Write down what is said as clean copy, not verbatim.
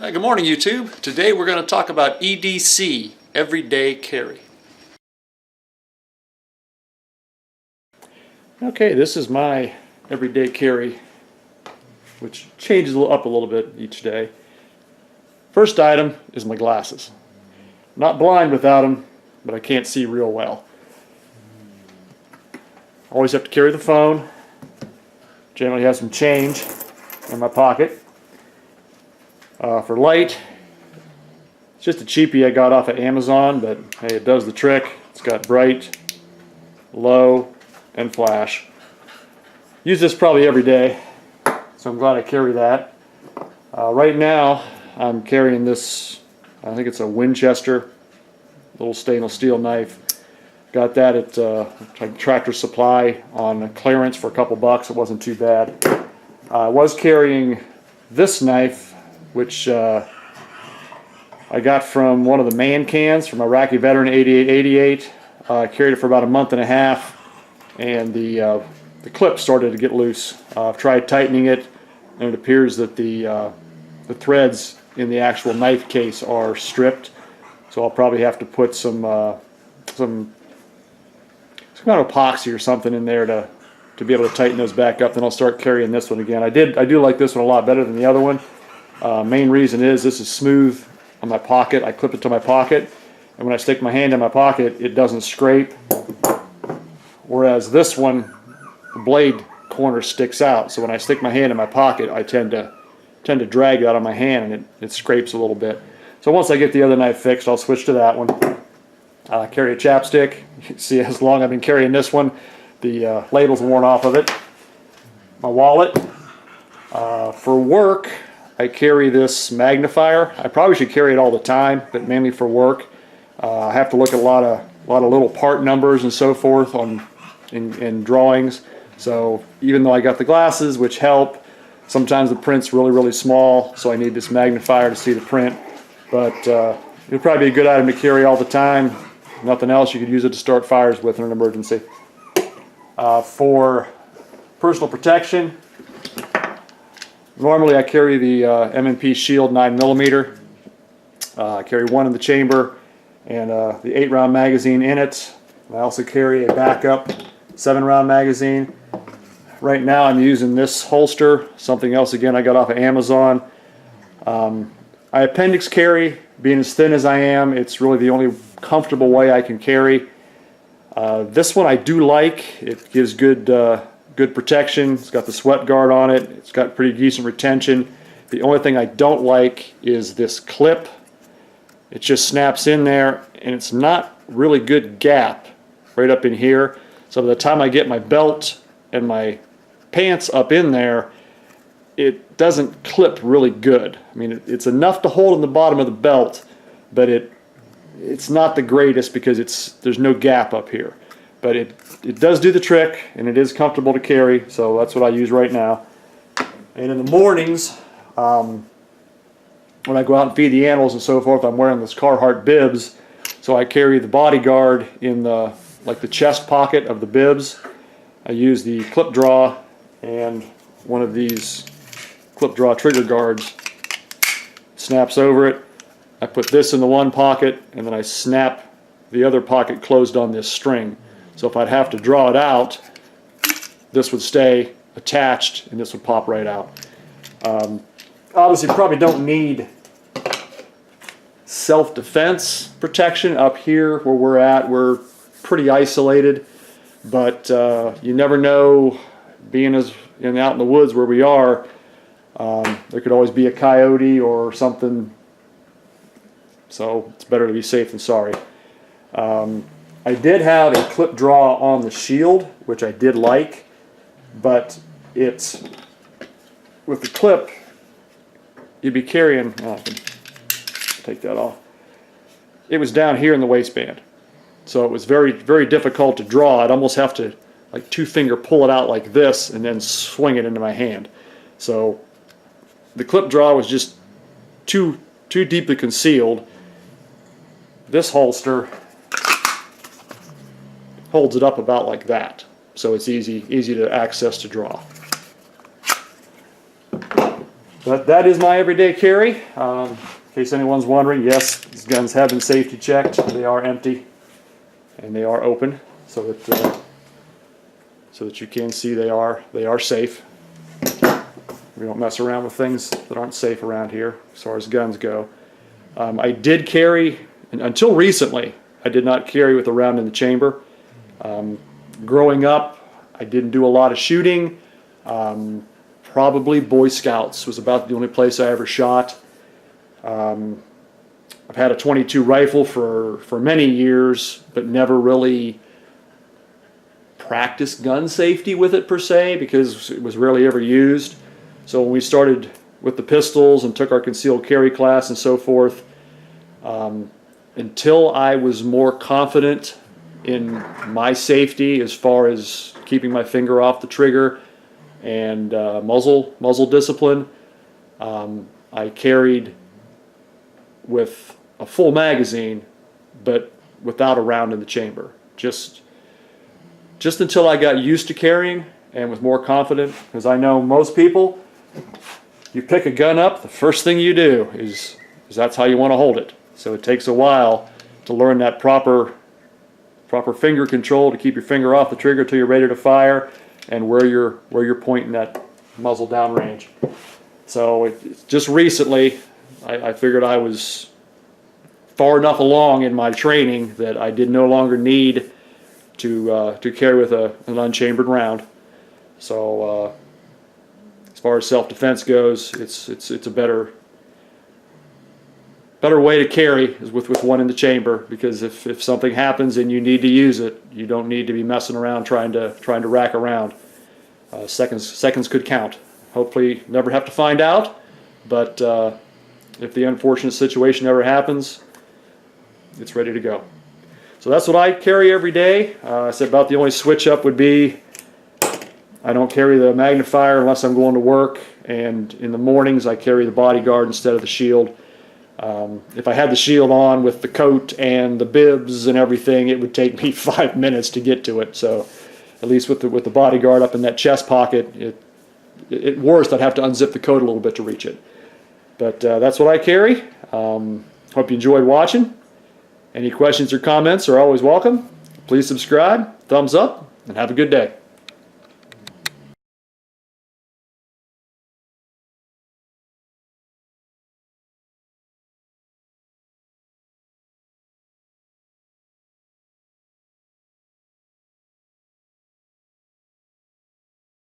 Good morning, YouTube. Today we're going to talk about EDC, Everyday Carry. Okay, this is my everyday carry, which changes up a little bit each day. First item is my glasses. Not blind without them, but I can't see real well. Always have to carry the phone. Generally have some change in my pocket. For light, it's just a cheapie I got off of Amazon, but hey, it does the trick. It's got bright, low, and flash. Use this probably every day, so I'm glad I carry that. Right now, I'm carrying this, I think it's a Winchester, little stainless steel knife. Got that at Tractor Supply on clearance for a couple bucks. It wasn't too bad. I was carrying this knife, which I got from one of the man cans from Iraqi Veteran 8888. I carried it for about a month and a half, and the clip started to get loose. I've tried tightening it, and it appears that the threads in the actual knife case are stripped. So I'll probably have to put some kind of epoxy or something in there to be able to tighten those back up. Then I'll start carrying this one again. I do like this one a lot better than the other one. Main reason is this is smooth on my pocket. I clip it to my pocket, and when I stick my hand in my pocket, it doesn't scrape. Whereas this one, the blade corner sticks out, so when I stick my hand in my pocket, I tend to drag it out of my hand, and it scrapes a little bit. So once I get the other knife fixed, I'll switch to that one. I carry a chapstick. You can see as long as I've been carrying this one, the label's worn off of it. My wallet. For work, I carry this magnifier. I probably should carry it all the time, but mainly for work. I have to look at a lot of little part numbers and so forth in drawings. So even though I got the glasses, which help, sometimes the print's really small, so I need this magnifier to see the print. But it'll probably be a good item to carry all the time. If nothing else, you could use it to start fires with in an emergency. For personal protection, normally I carry the Mmp Shield 9mm. I carry one in the chamber and the 8-round magazine in it. I also carry a backup 7-round magazine. Right now I'm using this holster, something else again I got off of Amazon. I appendix carry, being as thin as I am, it's really the only comfortable way I can carry. This one I do like. It gives good protection. It's got the sweat guard on it. It's got pretty decent retention. The only thing I don't like is this clip. It just snaps in there, and it's not really good gap right up in here. So by the time I get my belt and my pants up in there, it doesn't clip really good. I mean, it's enough to hold in the bottom of the belt, but it's not the greatest because there's no gap up here. But it does do the trick, and it is comfortable to carry, so that's what I use right now. And in the mornings, when I go out and feed the animals and so forth, I'm wearing this Carhartt Bibs, so I carry the bodyguard in the chest pocket of the bibs. I use the clip draw and one of these clip draw trigger guards. Snaps over it. I put this in the one pocket, and then I snap the other pocket closed on this string. So if I'd have to draw it out, this would stay attached and this would pop right out. Obviously probably don't need self-defense protection up here where we're at. We're pretty isolated, but you never know, being out in the woods where we are, there could always be a coyote or something, so it's better to be safe than sorry. I did have a clip draw on the shield, which I did like, but with the clip, you'd be carrying, I can take that off. It was down here in the waistband, so it was very difficult to draw. I'd almost have to like 2-finger pull it out like this and then swing it into my hand. So the clip draw was just too deeply concealed. This holster holds it up about like that, so it's easy to access to draw. But that is my everyday carry. In case anyone's wondering, yes, these guns have been safety checked. They are empty and they are open, so that you can see they are safe. We don't mess around with things that aren't safe around here as far as guns go. I did carry, until recently, I did not carry with a round in the chamber. Growing up, I didn't do a lot of shooting. Probably Boy Scouts was about the only place I ever shot. I've had a .22 rifle for many years, but never really practiced gun safety with it per se, because it was rarely ever used. So when we started with the pistols and took our concealed carry class and so forth, until I was more confident in my safety as far as keeping my finger off the trigger and muzzle discipline, I carried with a full magazine, but without a round in the chamber. Just until I got used to carrying and was more confident, because I know most people, you pick a gun up, the first thing you do is that's how you want to hold it. So it takes a while to learn that proper finger control, to keep your finger off the trigger till you're ready to fire, and where you're pointing that muzzle down range. So just recently, I figured I was far enough along in my training that I did no longer need to carry with an unchambered round. So as far as self-defense goes, it's a better way to carry is with one in the chamber, because if something happens and you need to use it, you don't need to be messing around trying to rack around. Seconds could count. Hopefully never have to find out, but if the unfortunate situation ever happens, it's ready to go. So that's what I carry every day. I said about the only switch up would be I don't carry the magnifier unless I'm going to work, and in the mornings I carry the bodyguard instead of the shield. If I had the shield on with the coat and the bibs and everything, it would take me 5 minutes to get to it. So at least with the bodyguard up in that chest pocket, at worst I'd have to unzip the coat a little bit to reach it. But that's what I carry. Hope you enjoyed watching. Any questions or comments are always welcome. Please subscribe, thumbs up, and have a good day.